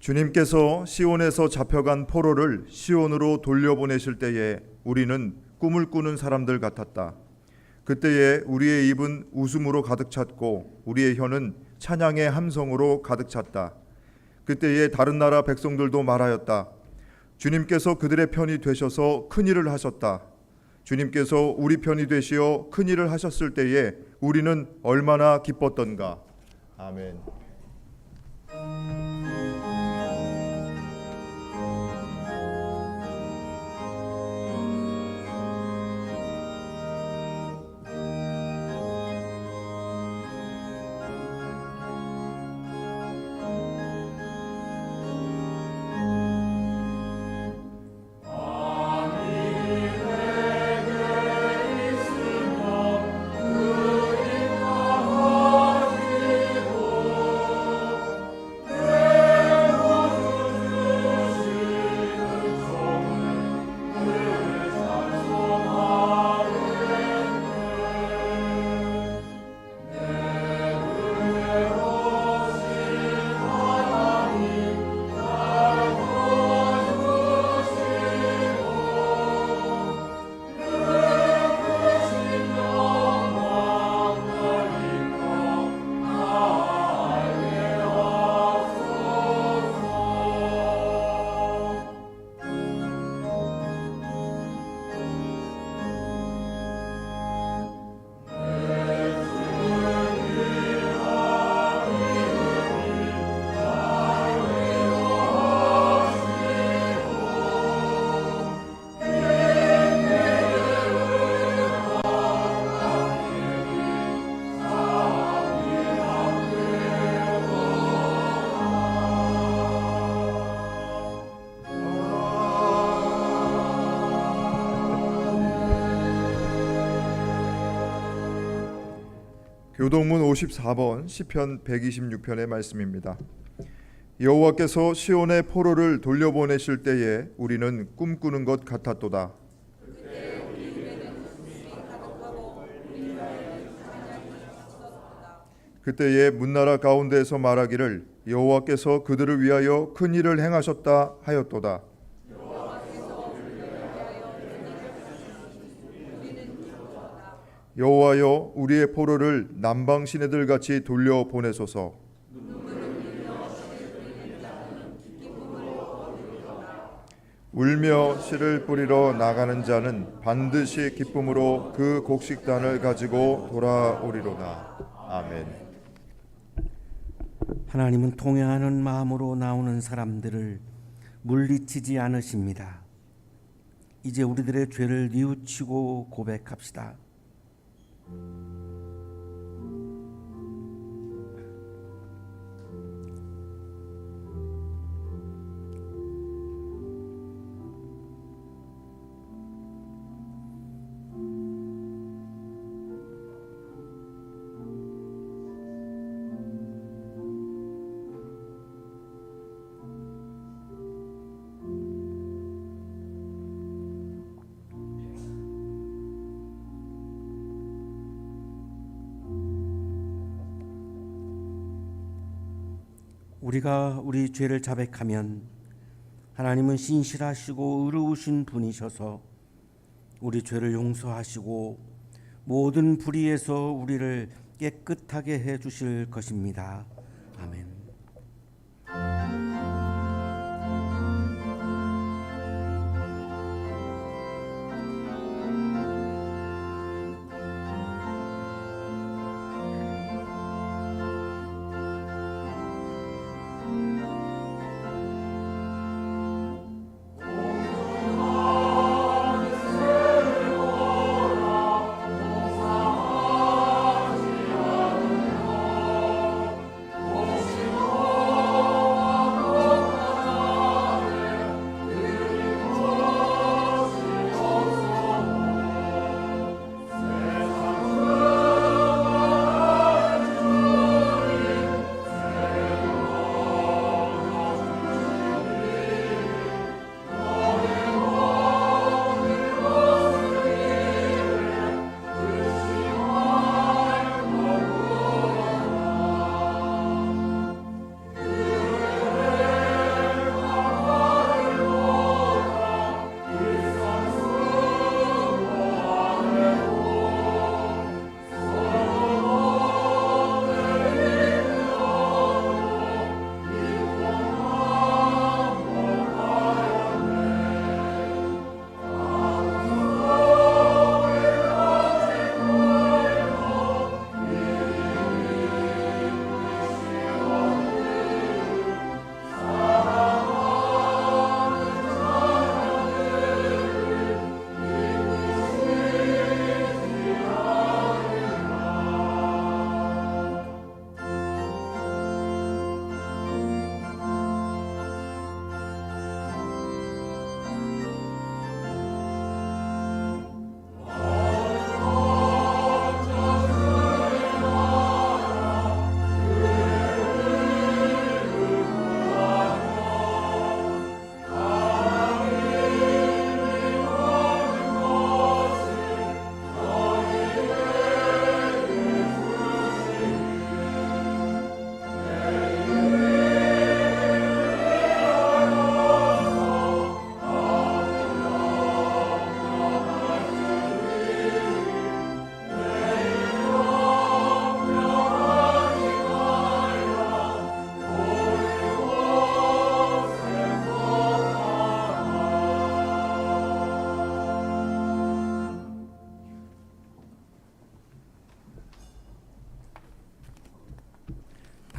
주님께서 시온에서 잡혀간 포로를 시온으로 돌려보내실 때에 우리는 꿈을 꾸는 사람들 같았다. 그때에 우리의 입은 웃음으로 가득 찼고 우리의 혀는 찬양의 함성으로 가득 찼다. 그때에 다른 나라 백성들도 말하였다. 주님께서 그들의 편이 되셔서 큰일을 하셨다. 주님께서 우리 편이 되시어 큰일을 하셨을 때에 우리는 얼마나 기뻤던가. 아멘. 교동문 54번 시편 126편의 말씀입니다. 여호와께서 시온의 포로를 돌려보내실 때에 우리는 꿈꾸는 것 같았도다. 그때에 문나라 가운데에서 말하기를 여호와께서 그들을 위하여 큰 일을 행하셨다 하였도다. 여호와여 우리의 포로를 남방 시내들 같이 돌려보내소서. 울며 씨를 뿌리러 나가는 자는 반드시 기쁨으로 그 곡식단을 가지고 돌아오리로다. 아멘. 하나님은 통회하는 마음으로 나오는 사람들을 물리치지 않으십니다. 이제 우리들의 죄를 뉘우치고 고백합시다. 우리가 우리 죄를 자백하면 하나님은 신실하시고 의로우신 분이셔서 우리 죄를 용서하시고 모든 불의에서 우리를 깨끗하게 해 주실 것입니다. 아멘.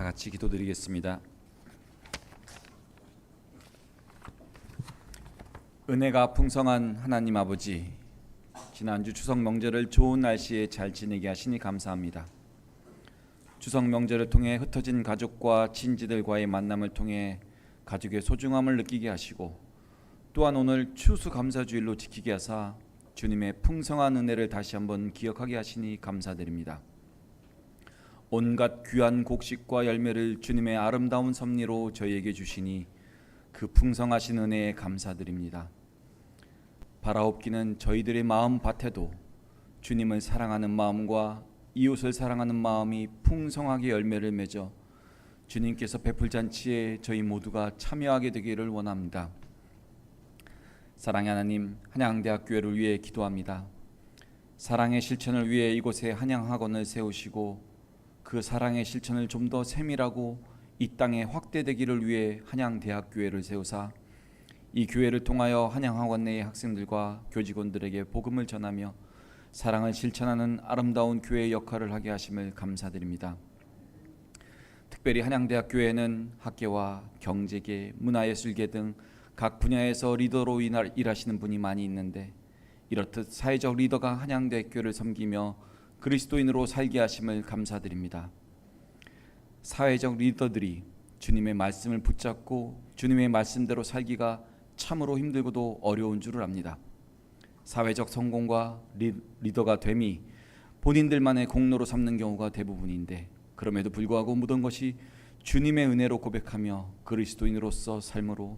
같이 기도드리겠습니다. 은혜가 풍성한 하나님 아버지, 지난주 추석 명절을 좋은 날씨에 잘 지내게 하시니 감사합니다. 추석 명절을 통해 흩어진 가족과 친지들과의 만남을 통해 가족의 소중함을 느끼게 하시고, 또한 오늘 추수감사주일로 지키게 하사 주님의 풍성한 은혜를 다시 한번 기억하게 하시니 감사드립니다. 온갖 귀한 곡식과 열매를 주님의 아름다운 섭리로 저희에게 주시니 그 풍성하신 은혜에 감사드립니다. 바라옵기는 저희들의 마음 밭에도 주님을 사랑하는 마음과 이웃을 사랑하는 마음이 풍성하게 열매를 맺어 주님께서 베풀 잔치에 저희 모두가 참여하게 되기를 원합니다. 사랑의 하나님, 한양대학교회를 위해 기도합니다. 사랑의 실천을 위해 이곳에 한양학원을 세우시고 그 사랑의 실천을 좀 더 세밀하고 이 땅에 확대되기를 위해 한양대학교회를 세우사 이 교회를 통하여 한양학원 내의 학생들과 교직원들에게 복음을 전하며 사랑을 실천하는 아름다운 교회의 역할을 하게 하심을 감사드립니다. 특별히 한양대학교회는 학계와 경제계, 문화예술계 등 각 분야에서 리더로 일하시는 분이 많이 있는데, 이렇듯 사회적 리더가 한양대학교를 섬기며 그리스도인으로 살게 하심을 감사드립니다. 사회적 리더들이 주님의 말씀을 붙잡고 주님의 말씀대로 살기가 참으로 힘들고도 어려운 줄을 압니다. 사회적 성공과 리더가 됨이 본인들만의 공로로 삼는 경우가 대부분인데, 그럼에도 불구하고 모든 것이 주님의 은혜로 고백하며 그리스도인으로서 삶으로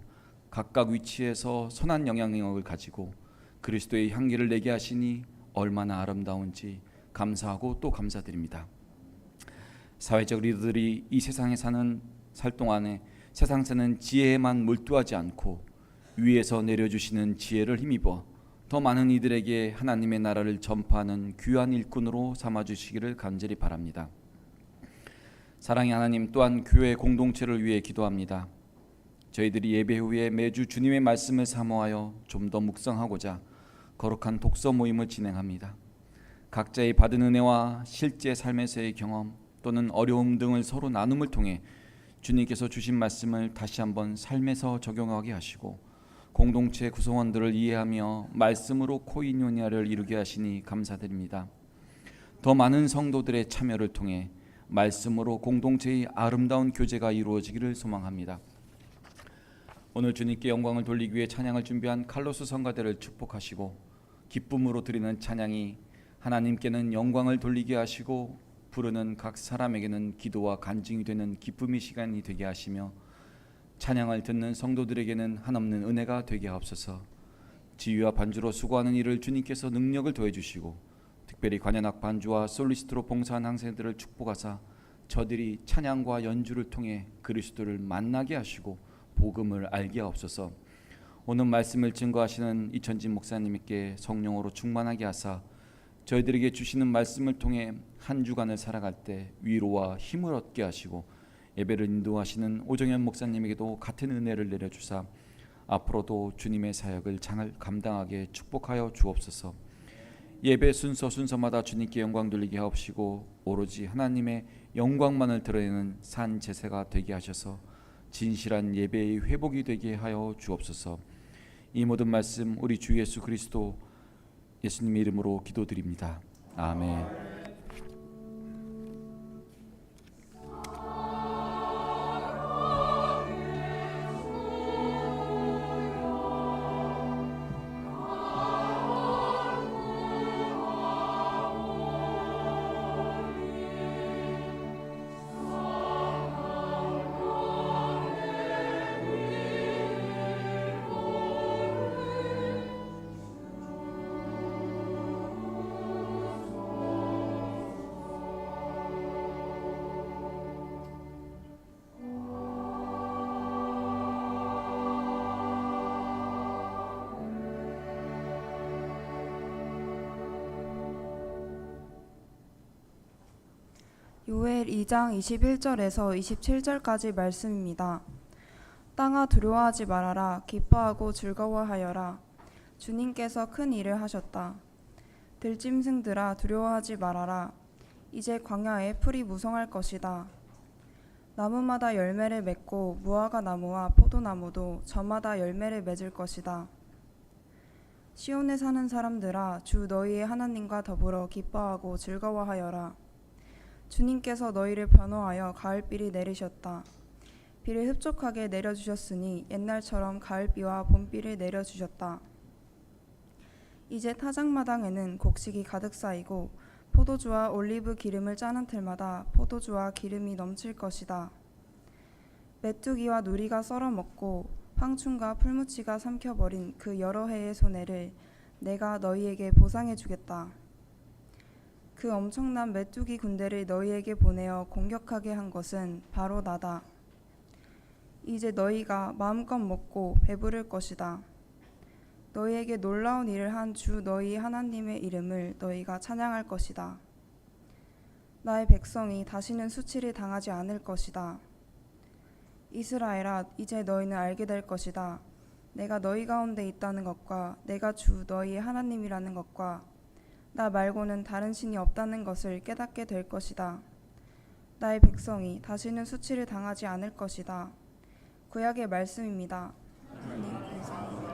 각각 위치에서 선한 영향력을 가지고 그리스도의 향기를 내게 하시니 얼마나 아름다운지 감사하고 또 감사드립니다. 사회적 리더들이 이 세상에 살 동안에 세상 사는 지혜에만 몰두하지 않고 위에서 내려주시는 지혜를 힘입어 더 많은 이들에게 하나님의 나라를 전파하는 귀한 일꾼으로 삼아주시기를 간절히 바랍니다. 사랑의 하나님, 또한 교회 공동체를 위해 기도합니다. 저희들이 예배 후에 매주 주님의 말씀을 사모하여 좀 더 묵상하고자 거룩한 독서 모임을 진행합니다. 각자의 받은 은혜와 실제 삶에서의 경험 또는 어려움 등을 서로 나눔을 통해 주님께서 주신 말씀을 다시 한번 삶에서 적용하게 하시고 공동체 구성원들을 이해하며 말씀으로 코인요니아를 이루게 하시니 감사드립니다. 더 많은 성도들의 참여를 통해 말씀으로 공동체의 아름다운 교제가 이루어지기를 소망합니다. 오늘 주님께 영광을 돌리기 위해 찬양을 준비한 칼로스 성가대를 축복하시고, 기쁨으로 드리는 찬양이 하나님께는 영광을 돌리게 하시고 부르는 각 사람에게는 기도와 간증이 되는 기쁨의 시간이 되게 하시며, 찬양을 듣는 성도들에게는 한없는 은혜가 되게 하옵소서. 지휘와 반주로 수고하는 일을 주님께서 능력을 더해주시고, 특별히 관현악 반주와 솔리스트로 봉사한 학생들을 축복하사 저들이 찬양과 연주를 통해 그리스도를 만나게 하시고 복음을 알게 하옵소서. 오늘 말씀을 증거하시는 이천진 목사님께 성령으로 충만하게 하사 저희들에게 주시는 말씀을 통해 한 주간을 살아갈 때 위로와 힘을 얻게 하시고, 예배를 인도하시는 오정현 목사님에게도 같은 은혜를 내려주사 앞으로도 주님의 사역을 잘 감당하게 축복하여 주옵소서. 예배 순서마다 주님께 영광 돌리게 하옵시고 오로지 하나님의 영광만을 드러내는 산 제사가 되게 하셔서 진실한 예배의 회복이 되게 하여 주옵소서. 이 모든 말씀 우리 주 예수 그리스도 예수님 이름으로 기도드립니다. 아멘. 요엘 2장 21절에서 27절까지 말씀입니다. 땅아 두려워하지 말아라. 기뻐하고 즐거워하여라. 주님께서 큰 일을 하셨다. 들짐승들아 두려워하지 말아라. 이제 광야에 풀이 무성할 것이다. 나무마다 열매를 맺고 무화과 나무와 포도나무도 저마다 열매를 맺을 것이다. 시온에 사는 사람들아, 주 너희의 하나님과 더불어 기뻐하고 즐거워하여라. 주님께서 너희를 변호하여 가을비를 내리셨다. 비를 흡족하게 내려주셨으니 옛날처럼 가을비와 봄비를 내려주셨다. 이제 타작마당에는 곡식이 가득 쌓이고 포도주와 올리브 기름을 짜는 틀마다 포도주와 기름이 넘칠 것이다. 메뚜기와 누리가 썰어먹고 황충과 풀무치가 삼켜버린 그 여러 해의 손해를 내가 너희에게 보상해 주겠다. 그 엄청난 메뚜기 군대를 너희에게 보내어 공격하게 한 것은 바로 나다. 이제 너희가 마음껏 먹고 배부를 것이다. 너희에게 놀라운 일을 한 주 너희 하나님의 이름을 너희가 찬양할 것이다. 나의 백성이 다시는 수치를 당하지 않을 것이다. 이스라엘아, 이제 너희는 알게 될 것이다. 내가 너희 가운데 있다는 것과 내가 주 너희의 하나님이라는 것과 나 말고는 다른 신이 없다는 것을 깨닫게 될 것이다. 나의 백성이 다시는 수치를 당하지 않을 것이다. 구약의 말씀입니다. 하나님 감사합니다.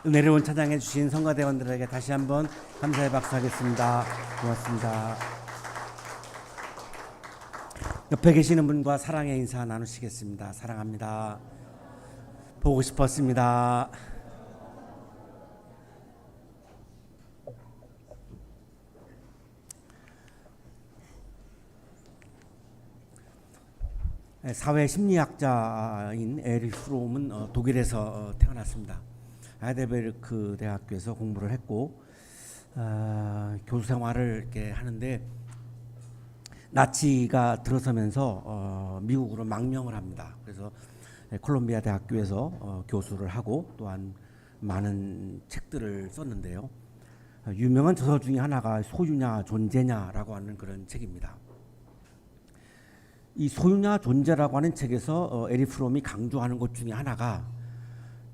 은혜로운 찬양해 주신 성가대원들에게 다시 한번 감사의 박수하겠습니다. 고맙습니다. 옆에 계시는 분과 사랑의 인사 나누시겠습니다. 사랑합니다. 보고 싶었습니다. 사회 심리학자인 에릭 프롬은 독일에서 태어났습니다. 하이델베르크 대학교에서 공부를 했고 교수 생활을 이렇게 하는데 나치가 들어서면서 미국으로 망명을 합니다. 그래서 콜롬비아 대학교에서 교수를 하고 또한 많은 책들을 썼는데요. 유명한 저서 중에 하나가 소유냐 존재냐라고 하는 그런 책입니다. 이 소유냐 존재라고 하는 책에서 에릭 프롬이 강조하는 것 중에 하나가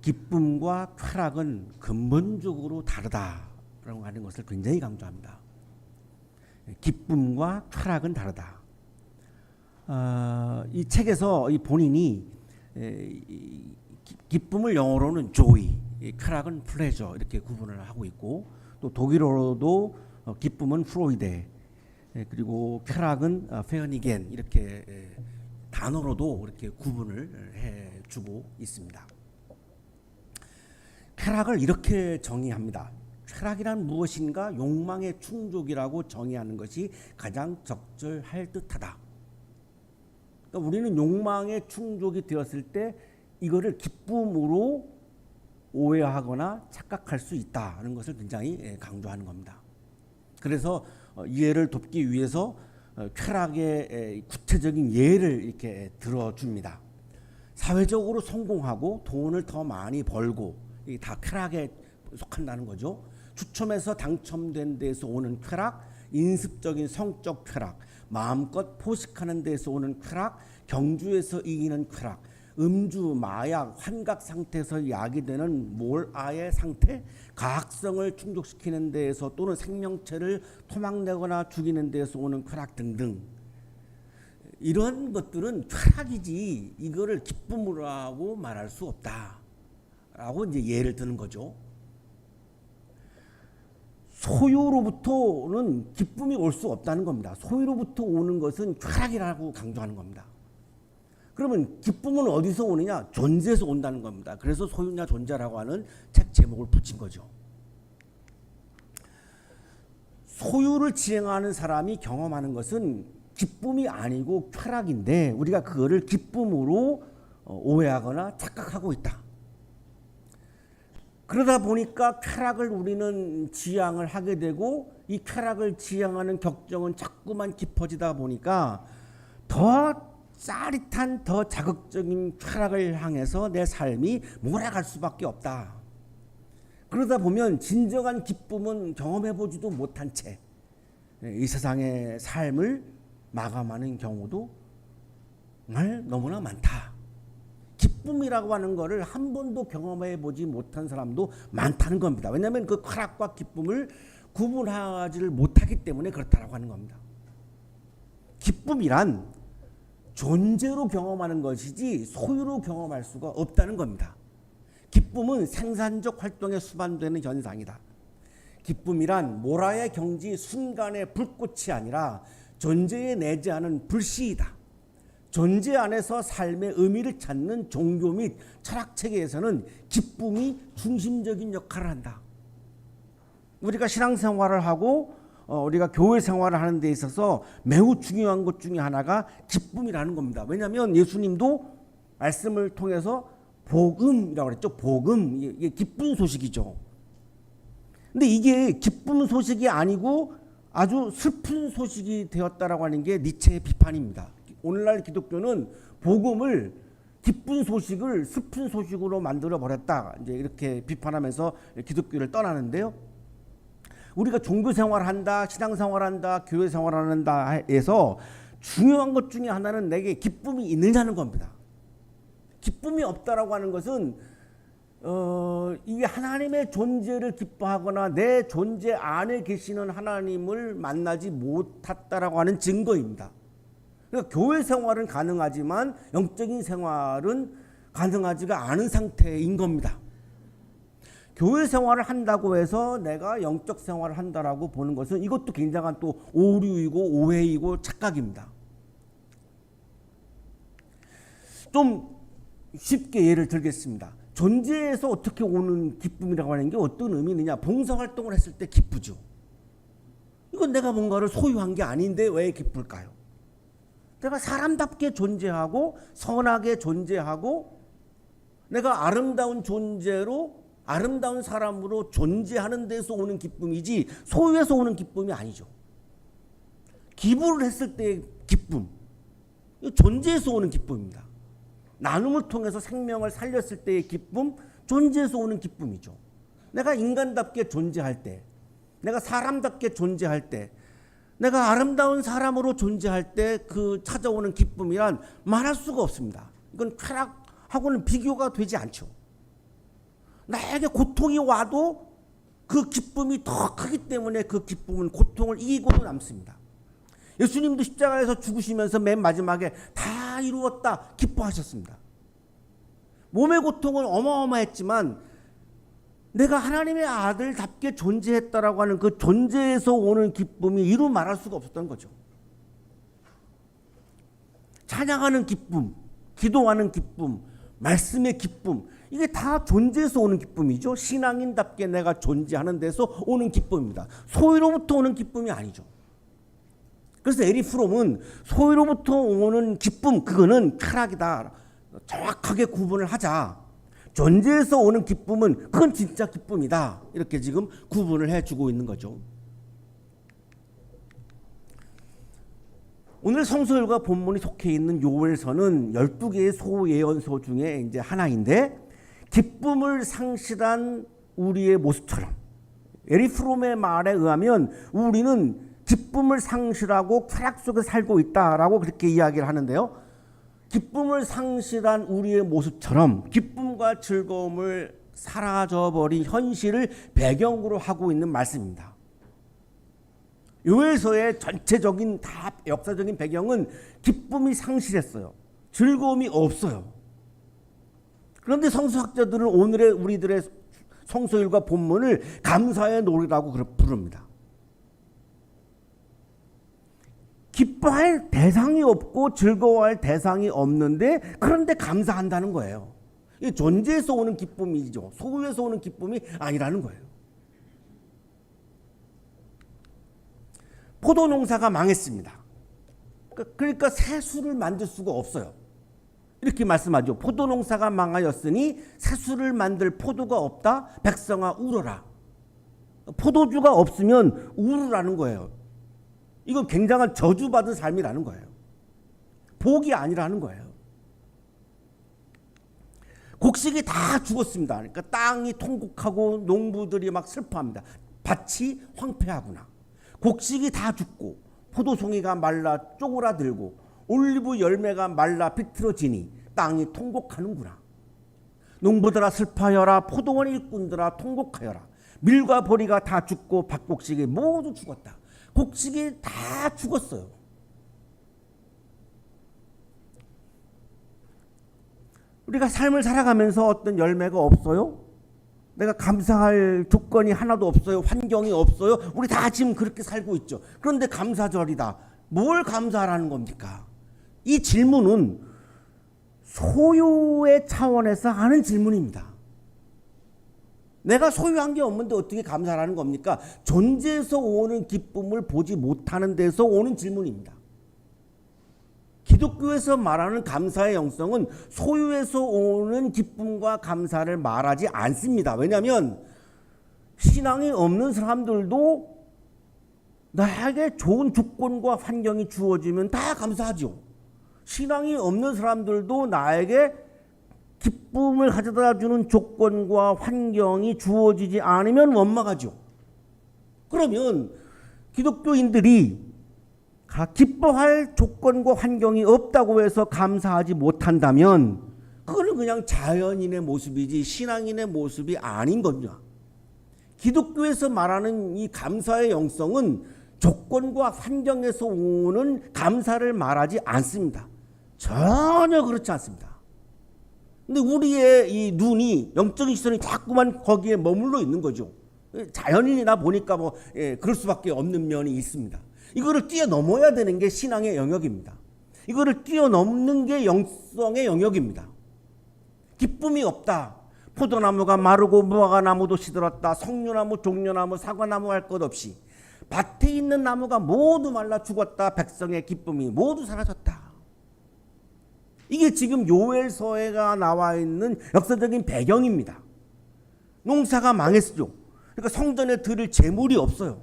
기쁨과 쾌락은 근본적으로 다르다라고 하는 것을 굉장히 강조합니다. 기쁨과 쾌락은 다르다. 이 책에서 이 본인이 기쁨을 영어로는 joy, 쾌락은 pleasure 이렇게 구분을 하고 있고, 또 독일어로도 기쁨은 Freude, 그리고 쾌락은 Vergnügen 이렇게 단어로도 이렇게 구분을 해주고 있습니다. 쾌락을 이렇게 정의합니다. 쾌락이란 무엇인가? 욕망의 충족이라고 정의하는 것이 가장 적절할 듯하다. 그러니까 우리는 욕망의 충족이 되었을 때 이거를 기쁨으로 오해하거나 착각할 수 있다는 것을 굉장히 강조하는 겁니다. 그래서 이해를 돕기 위해서 쾌락의 구체적인 예를 이렇게 들어줍니다. 사회적으로 성공하고 돈을 더 많이 벌고, 이게 다 쾌락에 속한다는 거죠. 추첨해서 당첨된 데에서 오는 쾌락, 인습적인 성적 쾌락, 마음껏 포식하는 데에서 오는 쾌락, 경주에서 이기는 쾌락, 음주, 마약, 환각 상태에서 야기되는 몰아의 상태, 가학성을 충족시키는 데에서 또는 생명체를 토막내거나 죽이는 데에서 오는 쾌락 등등. 이런 것들은 쾌락이지 이거를 기쁨으로 하고 말할 수 없다라고 이제 예를 드는 거죠. 소유로부터는 기쁨이 올 수 없다는 겁니다. 소유로부터 오는 것은 쾌락이라고 강조하는 겁니다. 그러면 기쁨은 어디서 오느냐? 존재에서 온다는 겁니다. 그래서 소유냐 존재라고 하는 책 제목을 붙인 거죠. 소유를 지향하는 사람이 경험하는 것은 기쁨이 아니고 쾌락인데, 우리가 그거를 기쁨으로 오해하거나 착각하고 있다. 그러다 보니까 쾌락을 우리는 지향을 하게 되고, 이 쾌락을 지향하는 격정은 자꾸만 깊어지다 보니까 더 짜릿한, 더 자극적인 쾌락을 향해서 내 삶이 몰아갈 수밖에 없다. 그러다 보면 진정한 기쁨은 경험해보지도 못한 채 이 세상의 삶을 마감하는 경우도 정말 너무나 많다. 기쁨이라고 하는 것을 한 번도 경험해보지 못한 사람도 많다는 겁니다. 왜냐하면 그 쾌락과 기쁨을 구분하지를 못하기 때문에 그렇다고 하는 겁니다. 기쁨이란 존재로 경험하는 것이지 소유로 경험할 수가 없다는 겁니다. 기쁨은 생산적 활동에 수반되는 현상이다. 기쁨이란 모라의 경지 순간의 불꽃이 아니라 존재에 내재하는 불씨이다. 존재 안에서 삶의 의미를 찾는 종교 및 철학 체계에서는 기쁨이 중심적인 역할을 한다. 우리가 신앙생활을 하고 우리가 교회 생활을 하는 데 있어서 매우 중요한 것 중에 하나가 기쁨이라는 겁니다. 왜냐하면 예수님도 말씀을 통해서 복음이라고 그랬죠. 복음, 이게 기쁜 소식이죠. 근데 이게 기쁜 소식이 아니고 아주 슬픈 소식이 되었다라고 하는 게 니체의 비판입니다. 오늘날 기독교는 복음을, 기쁜 소식을 슬픈 소식으로 만들어 버렸다, 이제 이렇게 비판하면서 기독교를 떠나는데요. 우리가 종교 생활한다, 신앙 생활한다, 교회 생활한다 해서 중요한 것 중에 하나는 내게 기쁨이 있느냐는 겁니다. 기쁨이 없다라고 하는 것은 이게 하나님의 존재를 기뻐하거나 내 존재 안에 계시는 하나님을 만나지 못했다라고 하는 증거입니다. 그러니까 교회 생활은 가능하지만 영적인 생활은 가능하지가 않은 상태인 겁니다. 교회 생활을 한다고 해서 내가 영적 생활을 한다라고 보는 것은 이것도 굉장한 또 오류이고 오해이고 착각입니다. 좀 쉽게 예를 들겠습니다. 존재에서 어떻게 오는 기쁨이라고 하는 게 어떤 의미느냐? 봉사활동을 했을 때 기쁘죠. 이건 내가 뭔가를 소유한 게 아닌데 왜 기쁠까요? 내가 사람답게 존재하고 선하게 존재하고 내가 아름다운 존재로, 아름다운 사람으로 존재하는 데서 오는 기쁨이지 소유에서 오는 기쁨이 아니죠. 기부를 했을 때의 기쁨, 존재에서 오는 기쁨입니다. 나눔을 통해서 생명을 살렸을 때의 기쁨, 존재에서 오는 기쁨이죠. 내가 인간답게 존재할 때, 내가 사람답게 존재할 때, 내가 아름다운 사람으로 존재할 때 그 찾아오는 기쁨이란 말할 수가 없습니다. 이건 쾌락하고는 비교가 되지 않죠. 나에게 고통이 와도 그 기쁨이 더 크기 때문에 그 기쁨은 고통을 이기고도 남습니다. 예수님도 십자가에서 죽으시면서 맨 마지막에 다 이루었다 기뻐하셨습니다. 몸의 고통은 어마어마했지만 내가 하나님의 아들답게 존재했다라고 하는 그 존재에서 오는 기쁨이 이루 말할 수가 없었던 거죠. 찬양하는 기쁨, 기도하는 기쁨, 말씀의 기쁨, 이게 다 존재에서 오는 기쁨이죠. 신앙인답게 내가 존재하는 데서 오는 기쁨입니다. 소유로부터 오는 기쁨이 아니죠. 그래서 에리 프롬은 소유로부터 오는 기쁨, 그거는 타락이다. 정확하게 구분을 하자. 존재에서 오는 기쁨은 그건 진짜 기쁨이다. 이렇게 지금 구분을 해주고 있는 거죠. 오늘 성서율과 본문이 속해 있는 요엘서는 12개의 소예언서 중에 이제 하나인데, 기쁨을 상실한 우리의 모습처럼, 에리 프롬의 말에 의하면 우리는 기쁨을 상실하고 쾌락 속에 살고 있다라고 그렇게 이야기를 하는데요. 기쁨을 상실한 우리의 모습처럼 기쁨과 즐거움을 사라져버린 현실을 배경으로 하고 있는 말씀입니다. 요엘서의 전체적인 다 역사적인 배경은 기쁨이 상실했어요. 즐거움이 없어요. 그런데 성서학자들은 오늘의 우리들의 성서율과 본문을 감사의 노래라고 부릅니다. 기뻐할 대상이 없고 즐거워할 대상이 없는데, 그런데 감사한다는 거예요. 이 존재에서 오는 기쁨이죠. 소유에서 오는 기쁨이 아니라는 거예요. 포도 농사가 망했습니다. 그러니까 새술을 만들 수가 없어요. 이렇게 말씀하죠. 포도 농사가 망하였으니 새술을 만들 포도가 없다. 백성아 울어라. 포도주가 없으면 울으라는 거예요. 이건 굉장한 저주받은 삶이라는 거예요. 복이 아니라는 거예요. 곡식이 다 죽었습니다. 그러니까 땅이 통곡하고 농부들이 막 슬퍼합니다. 밭이 황폐하구나. 곡식이 다 죽고 포도송이가 말라 쪼그라들고 올리브 열매가 말라 비틀어지니 땅이 통곡하는구나. 농부들아 슬퍼하여라. 포도원 일꾼들아 통곡하여라. 밀과 보리가 다 죽고 밭곡식이 모두 죽었다. 곡식이 다 죽었어요. 우리가 삶을 살아가면서 어떤 열매가 없어요? 내가 감사할 조건이 하나도 없어요. 환경이 없어요. 우리 다 지금 그렇게 살고 있죠. 그런데 감사절이다. 뭘 감사하라는 겁니까? 이 질문은 소유의 차원에서 하는 질문입니다. 내가 소유한 게 없는데 어떻게 감사하라는 겁니까? 존재에서 오는 기쁨을 보지 못하는 데서 오는 질문입니다. 기독교에서 말하는 감사의 영성은 소유에서 오는 기쁨과 감사를 말하지 않습니다. 왜냐하면 신앙이 없는 사람들도 나에게 좋은 조건과 환경이 주어지면 다 감사하죠. 신앙이 없는 사람들도 나에게 기쁨을 가져다 주는 조건과 환경이 주어지지 않으면 원망하죠. 그러면 기독교인들이 기뻐할 조건과 환경이 없다고 해서 감사하지 못한다면 그거는 그냥 자연인의 모습이지 신앙인의 모습이 아닌 겁니다. 기독교에서 말하는 이 감사의 영성은 조건과 환경에서 오는 감사를 말하지 않습니다. 전혀 그렇지 않습니다. 근데 우리의 이 눈이, 영적인 시선이 자꾸만 거기에 머물러 있는 거죠. 자연인이나 보니까 그럴 수밖에 없는 면이 있습니다. 이거를 뛰어넘어야 되는 게 신앙의 영역입니다. 이거를 뛰어넘는 게 영성의 영역입니다. 기쁨이 없다. 포도나무가 마르고 무화과나무도 시들었다. 석류나무, 종려나무, 사과나무 할 것 없이 밭에 있는 나무가 모두 말라 죽었다. 백성의 기쁨이 모두 사라졌다. 이게 지금 요엘서에가 나와 있는 역사적인 배경입니다. 농사가 망했죠. 그러니까 성전에 드릴 재물이 없어요.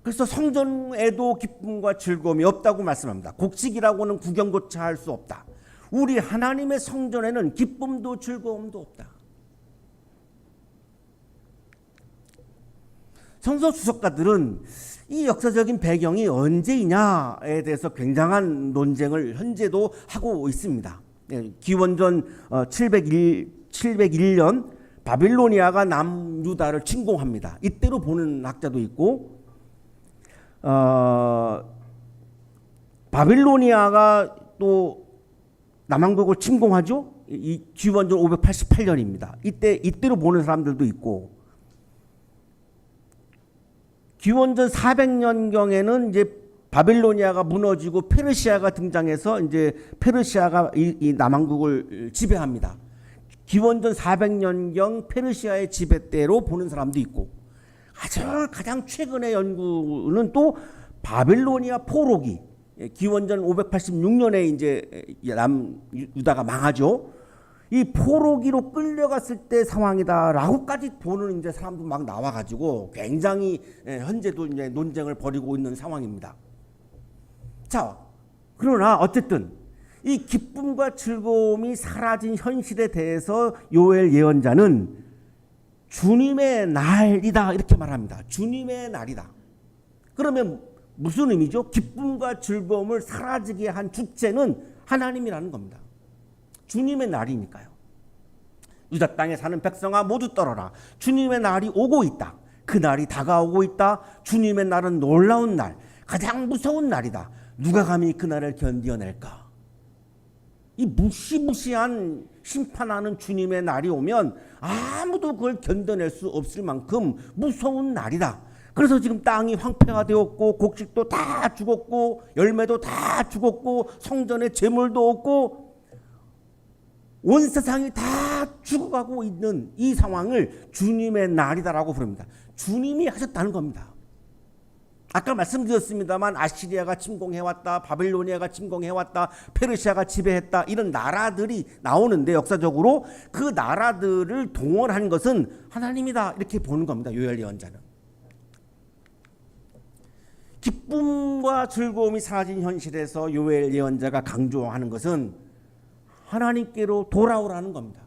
그래서 성전에도 기쁨과 즐거움이 없다고 말씀합니다. 곡식이라고는 구경조차 할 수 없다. 우리 하나님의 성전에는 기쁨도 즐거움도 없다. 성서 주석가들은 이 역사적인 배경이 언제이냐에 대해서 굉장한 논쟁을 현재도 하고 있습니다. 기원전 701년 바빌로니아가 남유다를 침공합니다. 이때로 보는 학자도 있고 바빌로니아가 또 남왕국을 침공하죠. 이 기원전 588년입니다. 이때로 보는 사람들도 있고, 기원전 400년경에는 이제 바빌로니아가 무너지고 페르시아가 등장해서 이제 페르시아가 이 남왕국을 지배합니다. 기원전 400년경 페르시아의 지배 때로 보는 사람도 있고, 가장 최근의 연구는 또 바빌로니아 포로기, 기원전 586년에 이제 남유다가 망하죠. 이 포로기로 끌려갔을 때 상황이다라고까지 보는 이제 사람도 막 나와가지고 굉장히 현재도 이제 논쟁을 벌이고 있는 상황입니다. 자, 그러나 어쨌든 이 기쁨과 즐거움이 사라진 현실에 대해서 요엘 예언자는 주님의 날이다 이렇게 말합니다. 주님의 날이다. 그러면 무슨 의미죠? 기쁨과 즐거움을 사라지게 한 주체는 하나님이라는 겁니다. 주님의 날이니까요. 유다 땅에 사는 백성아 모두 떨어라. 주님의 날이 오고 있다. 그 날이 다가오고 있다. 주님의 날은 놀라운 날, 가장 무서운 날이다. 누가 감히 그 날을 견디어낼까? 이 무시무시한 심판하는 주님의 날이 오면 아무도 그걸 견뎌낼 수 없을 만큼 무서운 날이다. 그래서 지금 땅이 황폐가 되었고 곡식도 다 죽었고 열매도 다 죽었고 성전의 재물도 없고 온 세상이 다 죽어가고 있는 이 상황을 주님의 날이다라고 부릅니다. 주님이 하셨다는 겁니다. 아까 말씀드렸습니다만 아시리아가 침공해왔다, 바빌로니아가 침공해왔다, 페르시아가 지배했다 이런 나라들이 나오는데 역사적으로 그 나라들을 동원한 것은 하나님이다 이렇게 보는 겁니다. 요엘 예언자는. 기쁨과 즐거움이 사라진 현실에서 요엘 예언자가 강조하는 것은 하나님께로 돌아오라는 겁니다.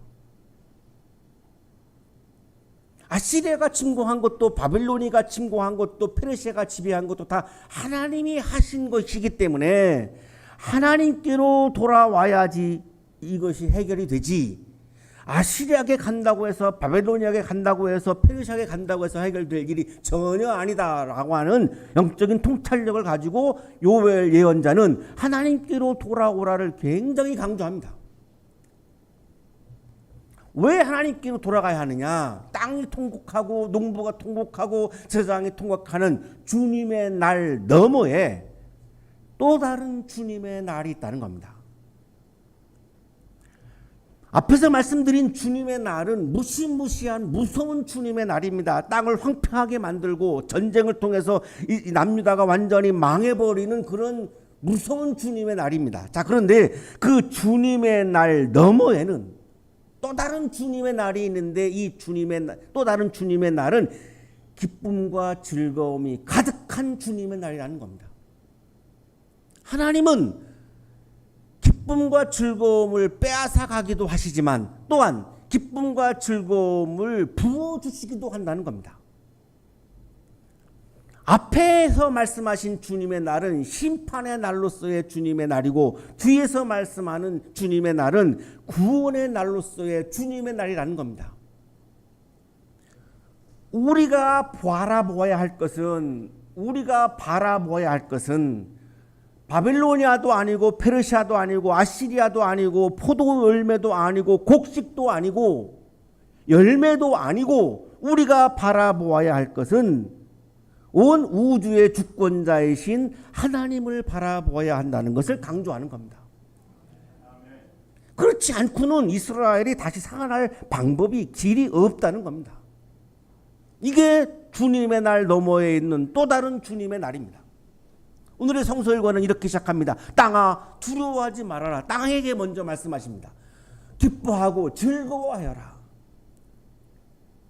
아시리아가 침공한 것도 바빌로니아가 침공한 것도 페르시아가 지배한 것도 다 하나님이 하신 것이기 때문에 하나님께로 돌아와야지 이것이 해결이 되지, 아시리아에 간다고 해서 바빌로니아에 간다고 해서 페르시아에 간다고 해서 해결될 일이 전혀 아니다라고 하는 영적인 통찰력을 가지고 요엘 예언자는 하나님께로 돌아오라를 굉장히 강조합니다. 왜 하나님께로 돌아가야 하느냐? 땅이 통곡하고 농부가 통곡하고 세상이 통곡하는 주님의 날 너머에 또 다른 주님의 날이 있다는 겁니다. 앞에서 말씀드린 주님의 날은 무시무시한 무서운 주님의 날입니다. 땅을 황폐하게 만들고 전쟁을 통해서 이 남유다가 완전히 망해버리는 그런 무서운 주님의 날입니다. 자, 그런데 그 주님의 날 너머에는 또 다른 주님의 날이 있는데 이 또 다른 주님의 날은 기쁨과 즐거움이 가득한 주님의 날이라는 겁니다. 하나님은 기쁨과 즐거움을 빼앗아 가기도 하시지만 또한 기쁨과 즐거움을 부어주시기도 한다는 겁니다. 앞에서 말씀하신 주님의 날은 심판의 날로서의 주님의 날이고 뒤에서 말씀하는 주님의 날은 구원의 날로서의 주님의 날이라는 겁니다. 우리가 바라보아야 할 것은 바빌로니아도 아니고 페르시아도 아니고 아시리아도 아니고 포도 열매도 아니고 곡식도 아니고 열매도 아니고 우리가 바라보아야 할 것은 온 우주의 주권자이신 하나님을 바라보아야 한다는 것을 강조하는 겁니다. 그렇지 않고는 이스라엘이 다시 살아날 방법이 길이 없다는 겁니다. 이게 주님의 날 너머에 있는 또 다른 주님의 날입니다. 오늘의 성서일과는 이렇게 시작합니다. 땅아 두려워하지 말아라. 땅에게 먼저 말씀하십니다. 기뻐하고 즐거워하여라.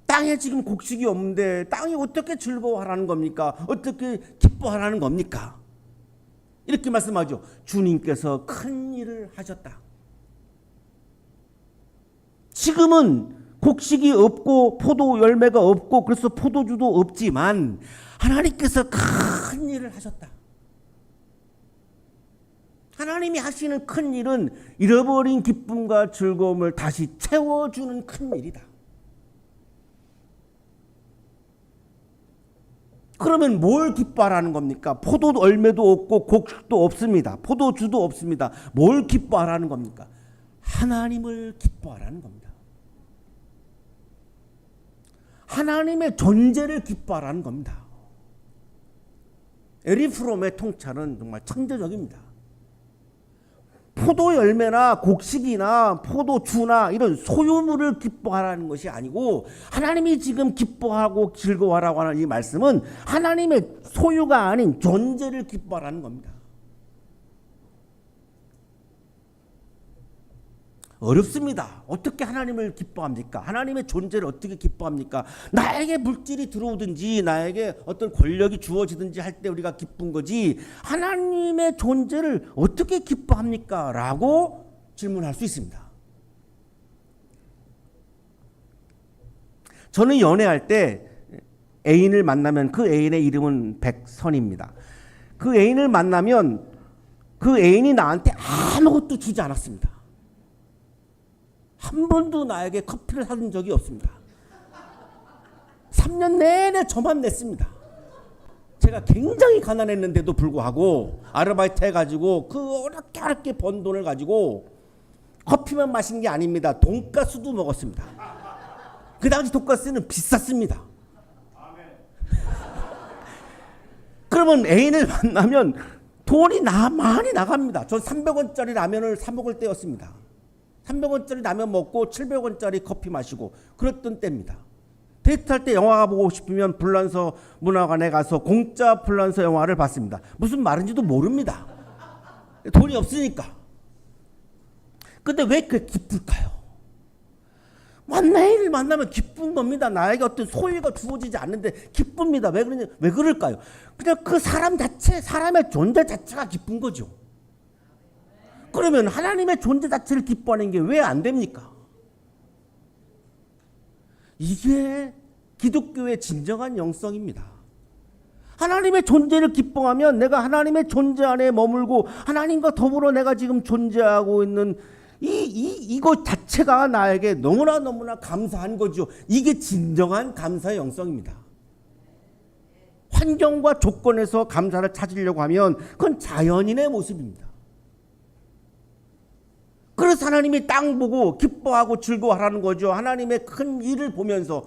땅에 지금 곡식이 없는데 땅이 어떻게 즐거워하라는 겁니까? 어떻게 기뻐하라는 겁니까? 이렇게 말씀하죠. 주님께서 큰 일을 하셨다. 지금은 곡식이 없고 포도 열매가 없고 그래서 포도주도 없지만 하나님께서 큰 일을 하셨다. 하나님이 하시는 큰 일은 잃어버린 기쁨과 즐거움을 다시 채워주는 큰 일이다. 그러면 뭘 기뻐하라는 겁니까? 포도 열매도 없고 곡식도 없습니다. 포도주도 없습니다. 뭘 기뻐하라는 겁니까? 하나님을 기뻐하라는 겁니다. 하나님의 존재를 기뻐하라는 겁니다. 에리 프롬의 통찰은 정말 천재적입니다. 포도 열매나 곡식이나 포도주나 이런 소유물을 기뻐하라는 것이 아니고 하나님이 지금 기뻐하고 즐거워하라고 하는 이 말씀은 하나님의 소유가 아닌 존재를 기뻐하라는 겁니다. 어렵습니다. 어떻게 하나님을 기뻐합니까? 하나님의 존재를 어떻게 기뻐합니까? 나에게 물질이 들어오든지 나에게 어떤 권력이 주어지든지 할 때 우리가 기쁜 거지 하나님의 존재를 어떻게 기뻐합니까? 라고 질문할 수 있습니다. 저는 연애할 때 애인을 만나면 그 애인의 이름은 백선입니다. 그 애인을 만나면 그 애인이 나한테 아무것도 주지 않았습니다. 한 번도 나에게 커피를 사준 적이 없습니다. 3년 내내 저만 냈습니다. 제가 굉장히 가난했는데도 불구하고 아르바이트 해가지고 그 어렵게 번 돈을 가지고 커피만 마신 게 아닙니다. 돈가스도 먹었습니다. 그 당시 돈가스는 비쌌습니다. 그러면 애인을 만나면 돈이 많이 나갑니다. 전 300원짜리 라면을 사 먹을 때였습니다. 300원짜리 라면 먹고 700원짜리 커피 마시고 그랬던 때입니다. 데이트할 때 영화가 보고 싶으면 불란서 문화관에 가서 공짜 불란서 영화를 봤습니다. 무슨 말인지도 모릅니다. 돈이 없으니까. 근데 왜 그렇게 기쁠까요? 애인을 만나면 기쁜 겁니다. 나에게 어떤 소유가 주어지지 않는데 기쁩니다. 왜 그러냐? 왜 그럴까요? 그냥 그 사람 자체, 사람의 존재 자체가 기쁜 거죠. 그러면 하나님의 존재 자체를 기뻐하는 게 왜 안 됩니까? 이게 기독교의 진정한 영성입니다. 하나님의 존재를 기뻐하면 내가 하나님의 존재 안에 머물고 하나님과 더불어 내가 지금 존재하고 있는 이것 자체가 나에게 너무나 감사한 거죠. 이게 진정한 감사의 영성입니다. 환경과 조건에서 감사를 찾으려고 하면 그건 자연인의 모습입니다. 그래서 하나님이 땅 보고 기뻐하고 즐거워하라는 거죠. 하나님의 큰 일을 보면서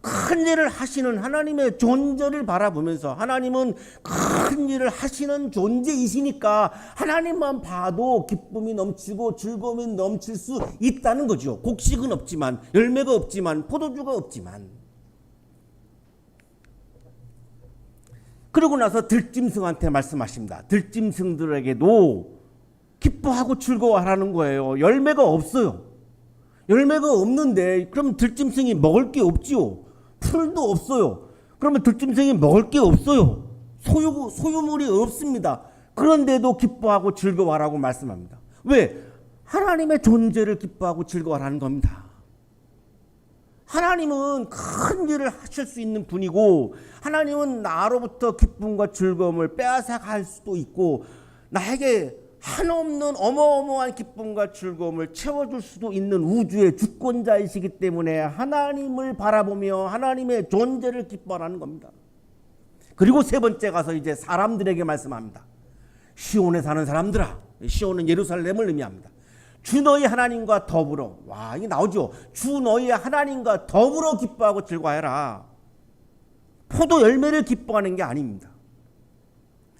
큰 일을 하시는 하나님의 존재를 바라보면서 하나님은 큰 일을 하시는 존재이시니까 하나님만 봐도 기쁨이 넘치고 즐거움이 넘칠 수 있다는 거죠. 곡식은 없지만 열매가 없지만 포도주가 없지만 그러고 나서 들짐승한테 말씀하십니다. 들짐승들에게도 기뻐하고 즐거워하라는 거예요. 열매가 없어요. 열매가 없는데 그럼 들짐승이 먹을 게 없지요. 풀도 없어요. 그러면 들짐승이 먹을 게 없어요. 소유물이 없습니다. 그런데도 기뻐하고 즐거워하라고 말씀합니다. 왜? 하나님의 존재를 기뻐하고 즐거워하라는 겁니다. 하나님은 큰 일을 하실 수 있는 분이고 하나님은 나로부터 기쁨과 즐거움을 빼앗아갈 수도 있고 나에게 한없는 어마어마한 기쁨과 즐거움을 채워줄 수도 있는 우주의 주권자이시기 때문에 하나님을 바라보며 하나님의 존재를 기뻐하라는 겁니다. 그리고 세 번째 가서 이제 사람들에게 말씀합니다. 시온에 사는 사람들아, 시온은 예루살렘을 의미합니다. 주 너희 하나님과 더불어, 와 이게 나오죠. 주 너희 하나님과 더불어 기뻐하고 즐거워해라. 포도 열매를 기뻐하는 게 아닙니다.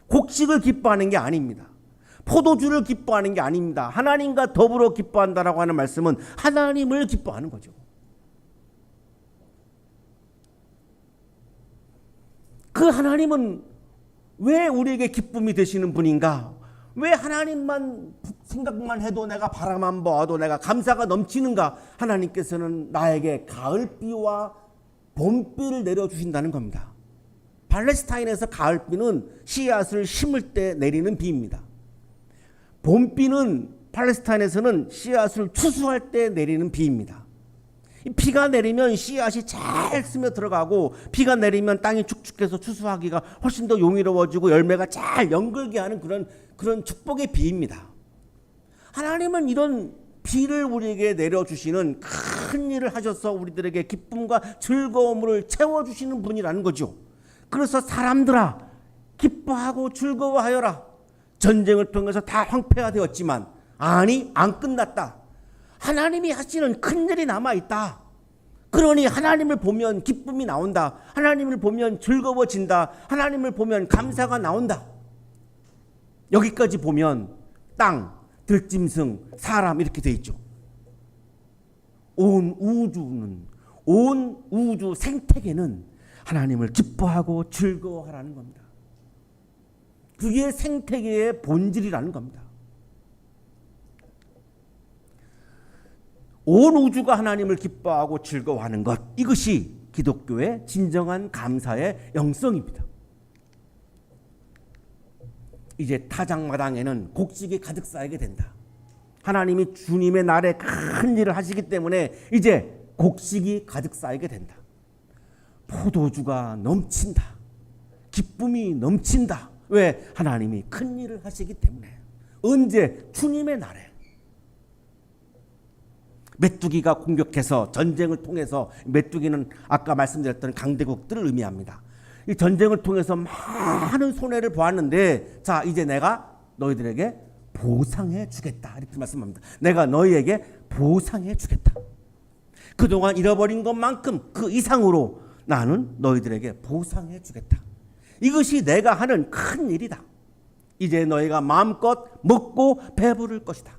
곡식을 기뻐하는 게 아닙니다. 포도주를 기뻐하는 게 아닙니다. 하나님과 더불어 기뻐한다라고 하는 말씀은 하나님을 기뻐하는 거죠. 그 하나님은 왜 우리에게 기쁨이 되시는 분인가? 왜 하나님만 생각만 해도 내가 바라만 봐도 내가 감사가 넘치는가? 하나님께서는 나에게 가을비와 봄비를 내려주신다는 겁니다. 팔레스타인에서 가을비는 씨앗을 심을 때 내리는 비입니다. 봄비는 팔레스타인에서는 씨앗을 추수할 때 내리는 비입니다. 비가 내리면 씨앗이 잘 스며 들어가고 비가 내리면 땅이 축축해서 추수하기가 훨씬 더 용이로워지고 열매가 잘 연글게 하는 그런 축복의 비입니다. 하나님은 이런 비를 우리에게 내려주시는 큰 일을 하셔서 우리들에게 기쁨과 즐거움을 채워주시는 분이라는 거죠. 그래서 사람들아 기뻐하고 즐거워하여라. 전쟁을 통해서 다 황폐가 되었지만 아니 안 끝났다. 하나님이 하시는 큰 일이 남아있다. 그러니 하나님을 보면 기쁨이 나온다. 하나님을 보면 즐거워진다. 하나님을 보면 감사가 나온다. 여기까지 보면 땅, 들짐승, 사람 이렇게 돼 있죠. 온 우주 생태계는 하나님을 기뻐하고 즐거워하라는 겁니다. 그게 생태계의 본질이라는 겁니다. 온 우주가 하나님을 기뻐하고 즐거워하는 것, 이것이 기독교의 진정한 감사의 영성입니다. 이제 타작마당에는 곡식이 가득 쌓이게 된다. 하나님이 주님의 날에 큰 일을 하시기 때문에 이제 곡식이 가득 쌓이게 된다. 포도주가 넘친다. 기쁨이 넘친다. 왜? 하나님이 큰 일을 하시기 때문에. 언제? 주님의 날에. 메뚜기가 공격해서 전쟁을 통해서, 메뚜기는 아까 말씀드렸던 강대국들을 의미합니다. 이 전쟁을 통해서 많은 손해를 보았는데, 자 이제 내가 너희들에게 보상해 주겠다 이렇게 말씀합니다. 내가 너희에게 보상해 주겠다. 그동안 잃어버린 것만큼 그 이상으로 나는 너희들에게 보상해 주겠다. 이것이 내가 하는 큰 일이다. 이제 너희가 마음껏 먹고 배부를 것이다.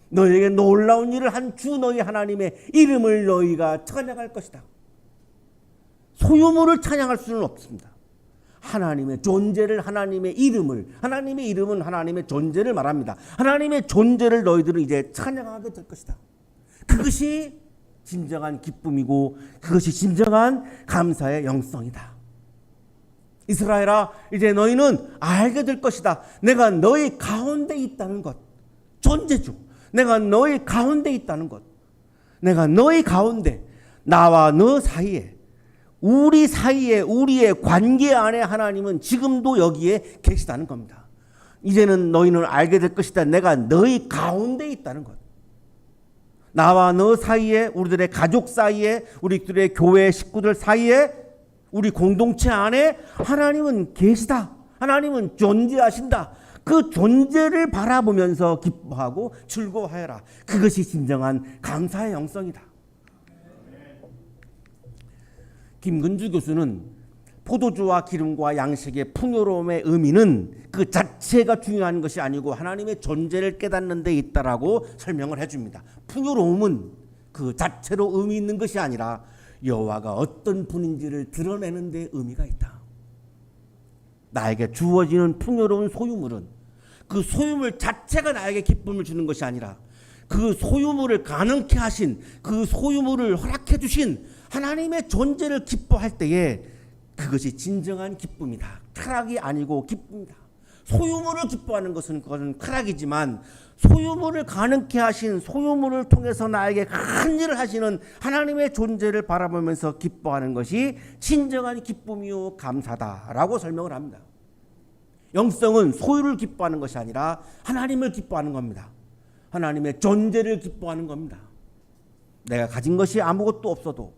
너희에게 놀라운 일을 한 주 너희 하나님의 이름을 너희가 찬양할 것이다. 소유물을 찬양할 수는 없습니다. 하나님의 존재를, 하나님의 이름을, 하나님의 이름은 하나님의 존재를 말합니다. 하나님의 존재를 너희들은 이제 찬양하게 될 것이다. 그것이 진정한 기쁨이고 그것이 진정한 감사의 영성이다. 이스라엘아, 이제 너희는 알게 될 것이다. 내가 너희 가운데 있다는 것. 존재죠. 내가 너희 가운데 있다는 것. 내가 너희 가운데, 나와 너 사이에, 우리 사이에, 우리의 관계 안에 하나님은 지금도 여기에 계시다는 겁니다. 이제는 너희는 알게 될 것이다. 내가 너희 가운데 있다는 것. 나와 너 사이에, 우리들의 가족 사이에, 우리들의 교회 식구들 사이에, 우리 공동체 안에 하나님은 계시다. 하나님은 존재하신다. 그 존재를 바라보면서 기뻐하고 즐거워하여라. 그것이 진정한 감사의 영성이다. 김근주 교수는 포도주와 기름과 양식의 풍요로움의 의미는 그 자체가 중요한 것이 아니고 하나님의 존재를 깨닫는 데 있다라고 설명을 해줍니다. 풍요로움은 그 자체로 의미 있는 것이 아니라 여호와가 어떤 분인지를 드러내는 데 의미가 있다. 나에게 주어지는 풍요로운 소유물은 그 소유물 자체가 나에게 기쁨을 주는 것이 아니라 그 소유물을 가능케 하신, 그 소유물을 허락해 주신 하나님의 존재를 기뻐할 때에 그것이 진정한 기쁨이다. 쾌락이 아니고 기쁨이다. 소유물을 기뻐하는 것은 그것은 쾌락이지만 소유물을 가능케 하신, 소유물을 통해서 나에게 큰 일을 하시는 하나님의 존재를 바라보면서 기뻐하는 것이 진정한 기쁨이요 감사다라고 설명을 합니다. 영성은 소유를 기뻐하는 것이 아니라 하나님을 기뻐하는 겁니다. 하나님의 존재를 기뻐하는 겁니다. 내가 가진 것이 아무것도 없어도,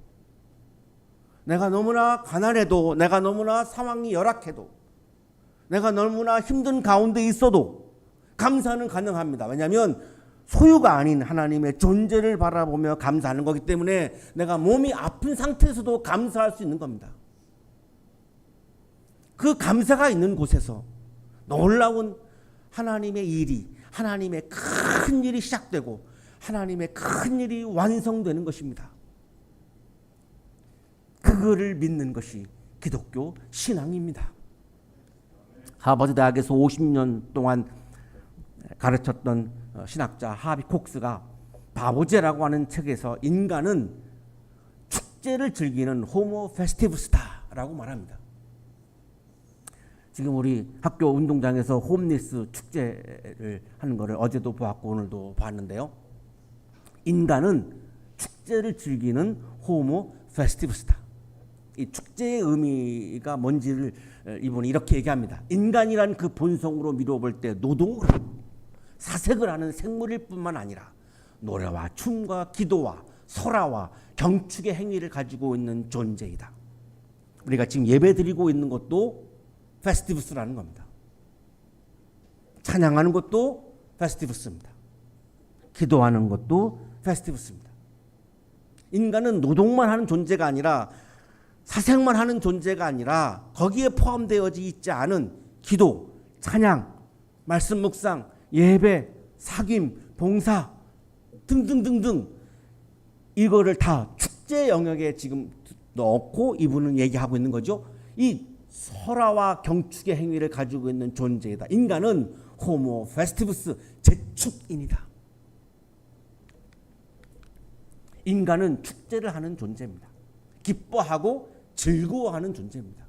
내가 너무나 가난해도, 내가 너무나 상황이 열악해도, 내가 너무나 힘든 가운데 있어도 감사는 가능합니다. 왜냐하면 소유가 아닌 하나님의 존재를 바라보며 감사하는 거기 때문에 내가 몸이 아픈 상태에서도 감사할 수 있는 겁니다. 그 감사가 있는 곳에서 놀라운 하나님의 일이, 하나님의 큰 일이 시작되고 하나님의 큰 일이 완성되는 것입니다. 그거를 믿는 것이 기독교 신앙입니다. 하버드 대학에서 50년 동안 가르쳤던 신학자 하비 콕스가 바보제라고 하는 책에서 인간은 축제를 즐기는 호모 페스티브스다라고 말합니다. 지금 우리 학교 운동장에서 홈리스 축제를 하는 것을 어제도 보았고 오늘도 봤는데요. 인간은 축제를 즐기는 호모 페스티브스다. 이 축제의 의미가 뭔지를 이분이 이렇게 얘기합니다. 인간이란 그 본성으로 미뤄볼 때 노동을 하고 사색을 하는 생물일 뿐만 아니라 노래와 춤과 기도와 설화와 경축의 행위를 가지고 있는 존재이다. 우리가 지금 예배 드리고 있는 것도 페스티브스라는 겁니다. 찬양하는 것도 페스티브스입니다. 기도하는 것도 페스티브스입니다. 인간은 노동만 하는 존재가 아니라 사색만 하는 존재가 아니라 거기에 포함되어져 있지 않은 기도, 찬양, 말씀 묵상, 예배, 사귐, 봉사 등등등등 이거를 다 축제 영역에 지금 넣고 이분은 얘기하고 있는 거죠. 이 설화와 경축의 행위를 가지고 있는 존재이다. 인간은 호모 페스티브스 제축인이다. 인간은 축제를 하는 존재입니다. 기뻐하고 즐거워하는 존재입니다.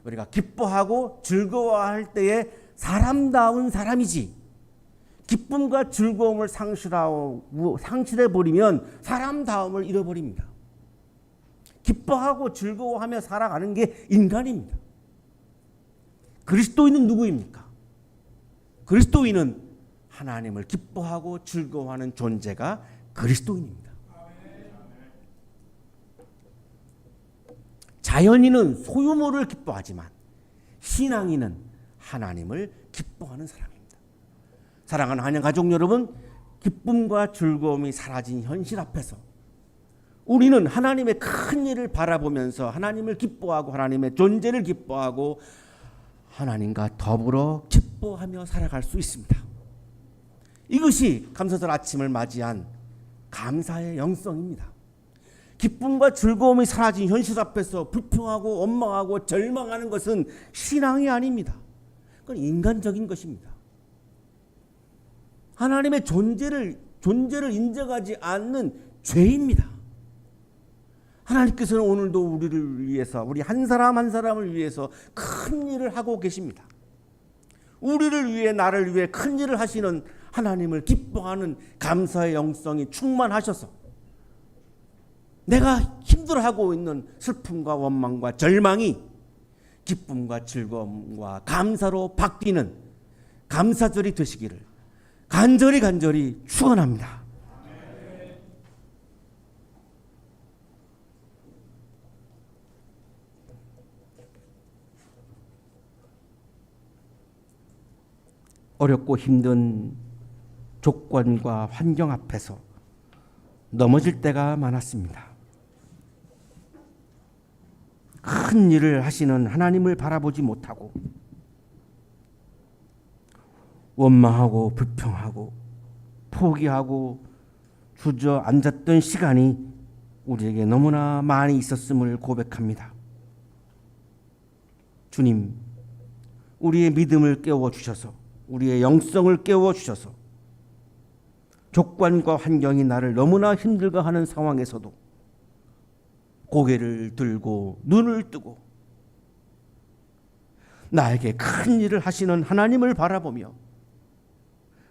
우리가 기뻐하고 즐거워할 때에 사람다운 사람이지, 기쁨과 즐거움을 상실해버리면 사람다움을 잃어버립니다. 기뻐하고 즐거워하며 살아가는 게 인간입니다. 그리스도인은 누구입니까? 그리스도인은 하나님을 기뻐하고 즐거워하는 존재가 그리스도인입니다. 자연인은 소유물을 기뻐하지만 신앙인은 하나님을 기뻐하는 사람입니다. 사랑하는 한영 가족 여러분, 기쁨과 즐거움이 사라진 현실 앞에서 우리는 하나님의 큰 일을 바라보면서 하나님을 기뻐하고 하나님의 존재를 기뻐하고 하나님과 더불어 기뻐하며 살아갈 수 있습니다. 이것이 감사절 아침을 맞이한 감사의 영성입니다. 기쁨과 즐거움이 사라진 현실 앞에서 불평하고 원망하고 절망하는 것은 신앙이 아닙니다. 그건 인간적인 것입니다. 하나님의 존재를 인정하지 않는 죄입니다. 하나님께서는 오늘도 우리를 위해서, 우리 한 사람 한 사람을 위해서 큰 일을 하고 계십니다. 우리를 위해, 나를 위해 큰 일을 하시는 하나님을 기뻐하는 감사의 영성이 충만하셔서 내가 힘들어하고 있는 슬픔과 원망과 절망이 기쁨과 즐거움과 감사로 바뀌는 감사절이 되시기를 간절히 축원합니다. 어렵고 힘든 조건과 환경 앞에서 넘어질 때가 많았습니다. 큰 일을 하시는 하나님을 바라보지 못하고 원망하고 불평하고 포기하고 주저앉았던 시간이 우리에게 너무나 많이 있었음을 고백합니다. 주님, 우리의 믿음을 깨워주셔서, 우리의 영성을 깨워주셔서 조건과 환경이 나를 너무나 힘들게 하는 상황에서도 고개를 들고 눈을 뜨고 나에게 큰 일을 하시는 하나님을 바라보며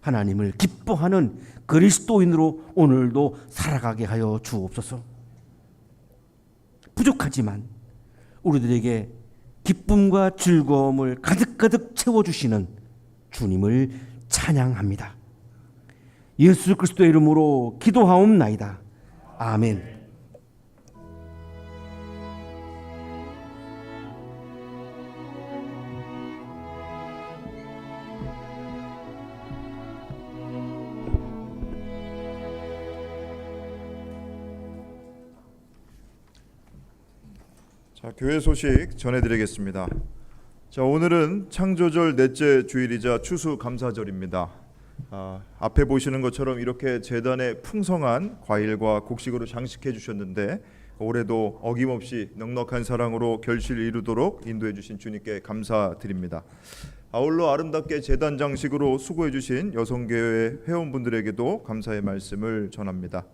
하나님을 기뻐하는 그리스도인으로 오늘도 살아가게 하여 주옵소서. 부족하지만 우리들에게 기쁨과 즐거움을 가득가득 채워주시는 주님을 찬양합니다. 예수 그리스도의 이름으로 기도하옵나이다. 아멘. 자, 교회 소식 전해드리겠습니다. 자, 오늘은 창조절 넷째 주일이자 추수감사절입니다. 앞에 보시는 것처럼 이렇게 제단에 풍성한 과일과 곡식으로 장식해 주셨는데 올해도 어김없이 넉넉한 사랑으로 결실을 이루도록 인도해 주신 주님께 감사드립니다. 아울러 아름답게 제단 장식으로 수고해 주신 여성교회 회원분들에게도 감사의 말씀을 전합니다.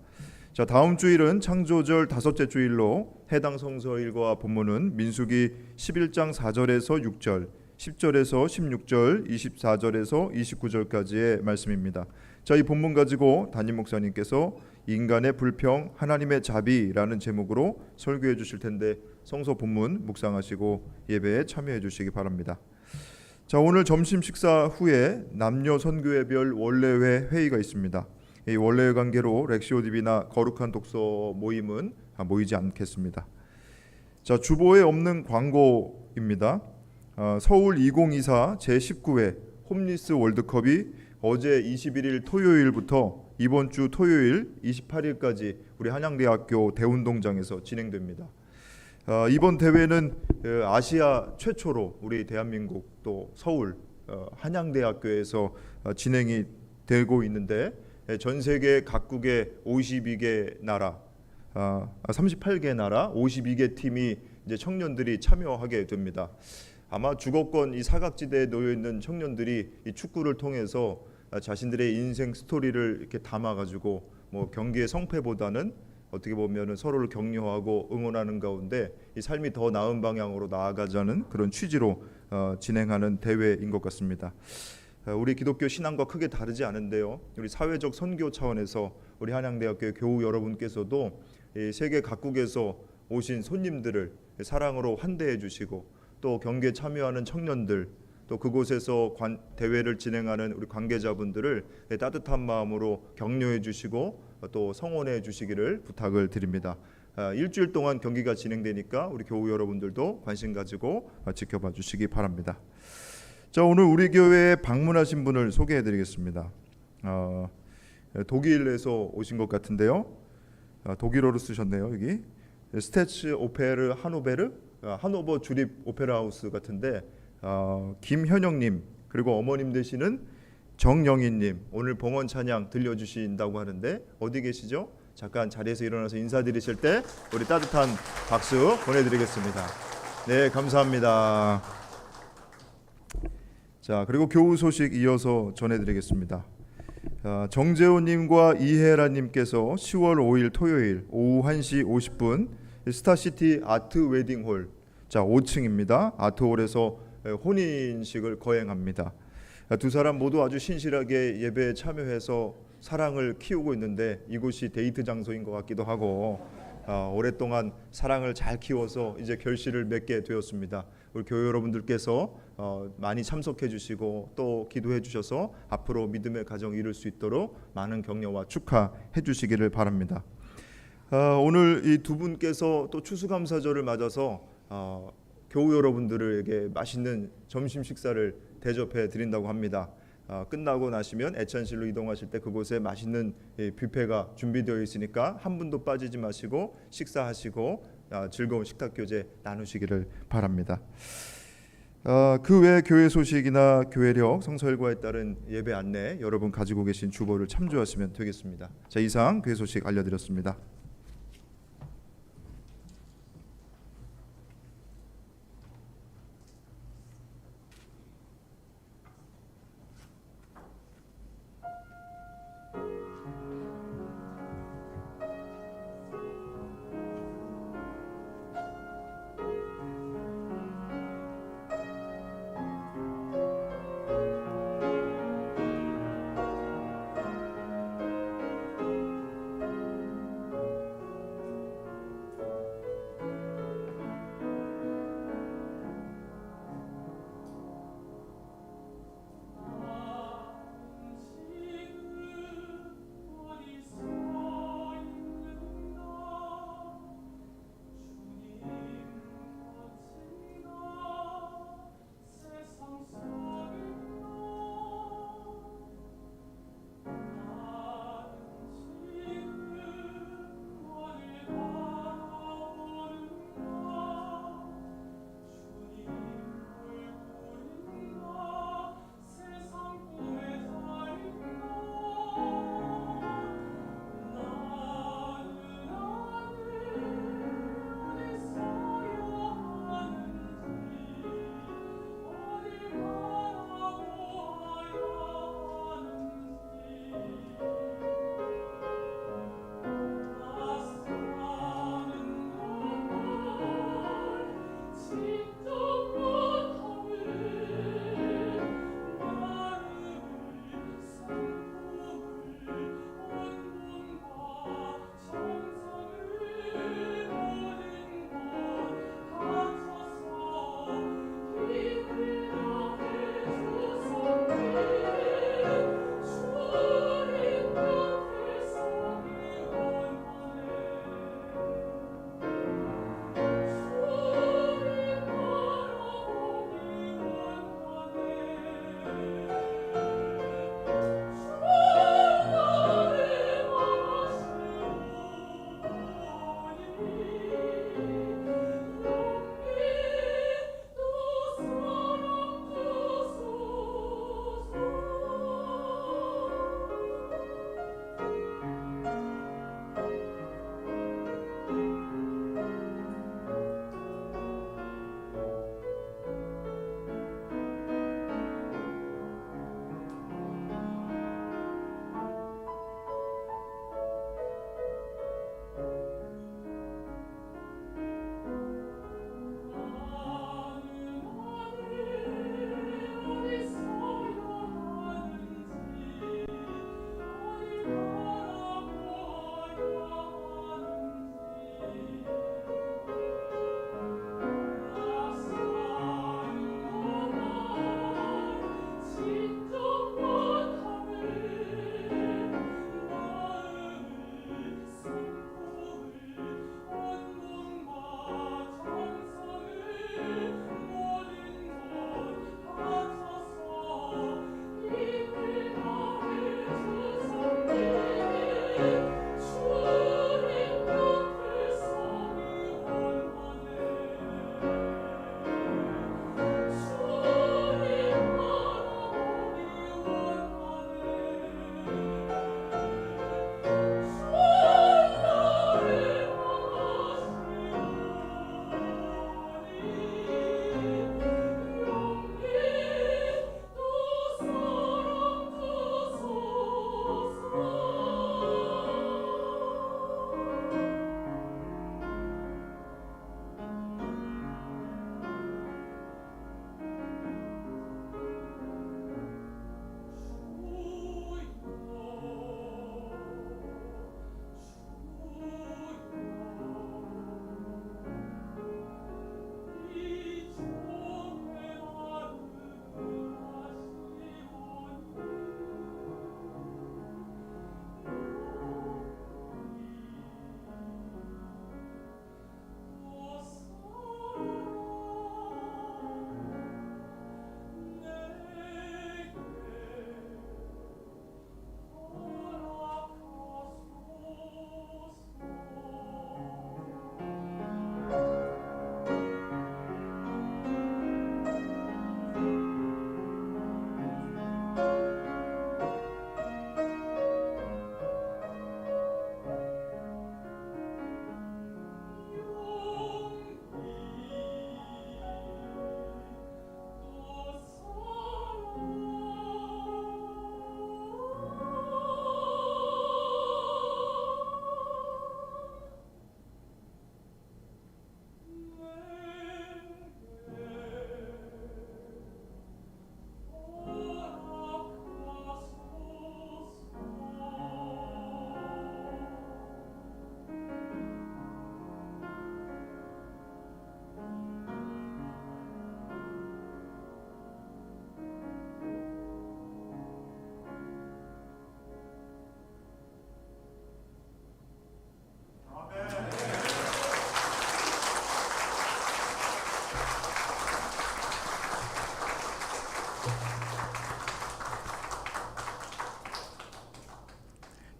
자, 다음 주일은 창조절 다섯째 주일로 해당 성서 일과 본문은 민수기 11장 4절에서 6절, 10절에서 16절, 24절에서 29절까지의 말씀입니다. 자, 이 본문 가지고 담임 목사님께서 인간의 불평, 하나님의 자비라는 제목으로 설교해 주실 텐데 성서 본문 묵상하시고 예배에 참여해 주시기 바랍니다. 자, 오늘 점심 식사 후에 남녀 선교회별 원래회 회의가 있습니다. 이 원래회 관계로 렉시오 DB나 거룩한 독서 모임은 모이지 않겠습니다. 자, 주보에 없는 광고입니다. 서울 2024 제19회 홈리스 월드컵이 어제 21일 토요일부터 이번 주 토요일 28일까지 우리 한양대학교 대운동장에서 진행됩니다. 이번 대회는 아시아 최초로 우리 대한민국 또 서울 한양대학교에서 진행이 되고 있는데 전 세계 각국의 52개 나라 38개 나라 52개 팀이 이제 청년들이 참여하게 됩니다. 아마 주거권 이 사각지대에 놓여 있는 청년들이 이 축구를 통해서 자신들의 인생 스토리를 이렇게 담아가지고 뭐 경기의 성패보다는 어떻게 보면은 서로를 격려하고 응원하는 가운데 이 삶이 더 나은 방향으로 나아가자는 그런 취지로 진행하는 대회인 것 같습니다. 우리 기독교 신앙과 크게 다르지 않은데요. 우리 사회적 선교 차원에서 우리 한양대학교 교우 여러분께서도 이 세계 각국에서 오신 손님들을 사랑으로 환대해 주시고 또 경기에 참여하는 청년들 또 그곳에서 대회를 진행하는 우리 관계자분들을 따뜻한 마음으로 격려해 주시고 또 성원해 주시기를 부탁을 드립니다. 일주일 동안 경기가 진행되니까 우리 교우 여러분들도 관심 가지고 지켜봐 주시기 바랍니다. 자, 오늘 우리 교회에 방문하신 분을 소개해 드리겠습니다. 독일에서 오신 것 같은데요. 독일어로 쓰셨네요. 여기 스테츠 오페르 하노베르 하노버 주립 오페라 하우스 같은데 김현영님 그리고 어머님 되시는 정영희님 오늘 봉헌 찬양 들려주신다고 하는데 어디 계시죠? 잠깐 자리에서 일어나서 인사드리실 때 우리 따뜻한 박수 보내드리겠습니다. 네, 감사합니다. 자, 그리고 교우 소식 이어서 전해드리겠습니다. 정재호님과 이혜라님께서 10월 5일 토요일 오후 1시 50분 스타시티 아트 웨딩홀 5층입니다. 아트홀에서 혼인식을 거행합니다. 두 사람 모두 아주 신실하게 예배에 참여해서 사랑을 키우고 있는데 이곳이 데이트 장소인 것 같기도 하고 오랫동안 사랑을 잘 키워서 이제 결실을 맺게 되었습니다. 우리 교회 여러분들께서 많이 참석해 주시고 또 기도해 주셔서 앞으로 믿음의 가정 이룰 수 있도록 많은 격려와 축하해 주시기를 바랍니다. 오늘 이 두 분께서 또 추수감사절을 맞아서 교우 여러분들에게 맛있는 점심 식사를 대접해 드린다고 합니다. 끝나고 나시면 애찬실로 이동하실 때 그곳에 맛있는 뷔페가 준비되어 있으니까 한 분도 빠지지 마시고 식사하시고 즐거운 식탁 교제 나누시기를 바랍니다. 그 외 교회 소식이나 교회력 성서일과에 따른 예배 안내 여러분 가지고 계신 주보를 참조하시면 되겠습니다. 자, 이상 교회 소식 알려드렸습니다.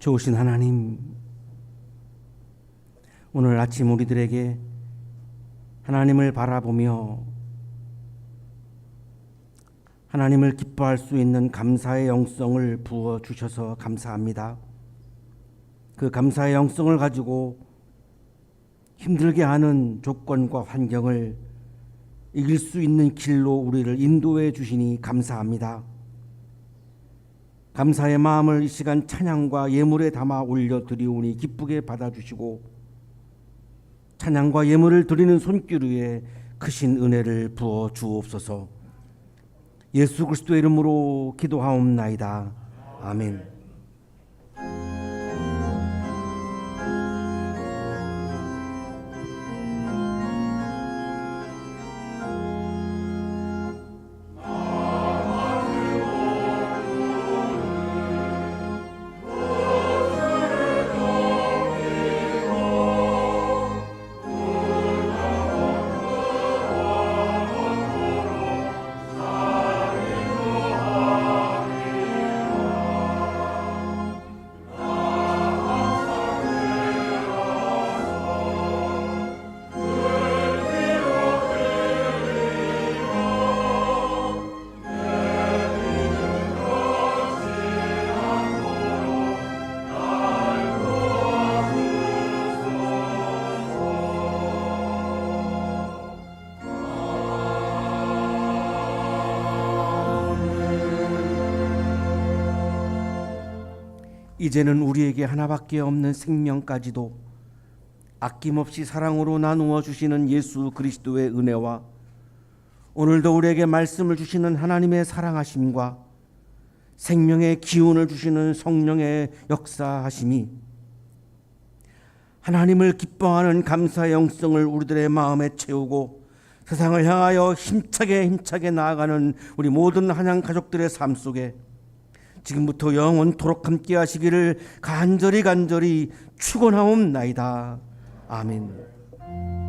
좋으신 하나님, 오늘 아침 우리들에게 하나님을 바라보며 하나님을 기뻐할 수 있는 감사의 영성을 부어주셔서 감사합니다. 그 감사의 영성을 가지고 힘들게 하는 조건과 환경을 이길 수 있는 길로 우리를 인도해 주시니 감사합니다. 감사의 마음을 이 시간 찬양과 예물에 담아 올려드리오니 기쁘게 받아주시고 찬양과 예물을 드리는 손길 위에 크신 은혜를 부어 주옵소서. 예수 그리스도의 이름으로 기도하옵나이다. 아멘. 이제는 우리에게 하나밖에 없는 생명까지도 아낌없이 사랑으로 나누어 주시는 예수 그리스도의 은혜와 오늘도 우리에게 말씀을 주시는 하나님의 사랑하심과 생명의 기운을 주시는 성령의 역사하심이 하나님을 기뻐하는 감사의 영성을 우리들의 마음에 채우고 세상을 향하여 힘차게 나아가는 우리 모든 한양 가족들의 삶 속에 지금부터 영원토록 함께 하시기를 간절히 축원하옵나이다. 아멘.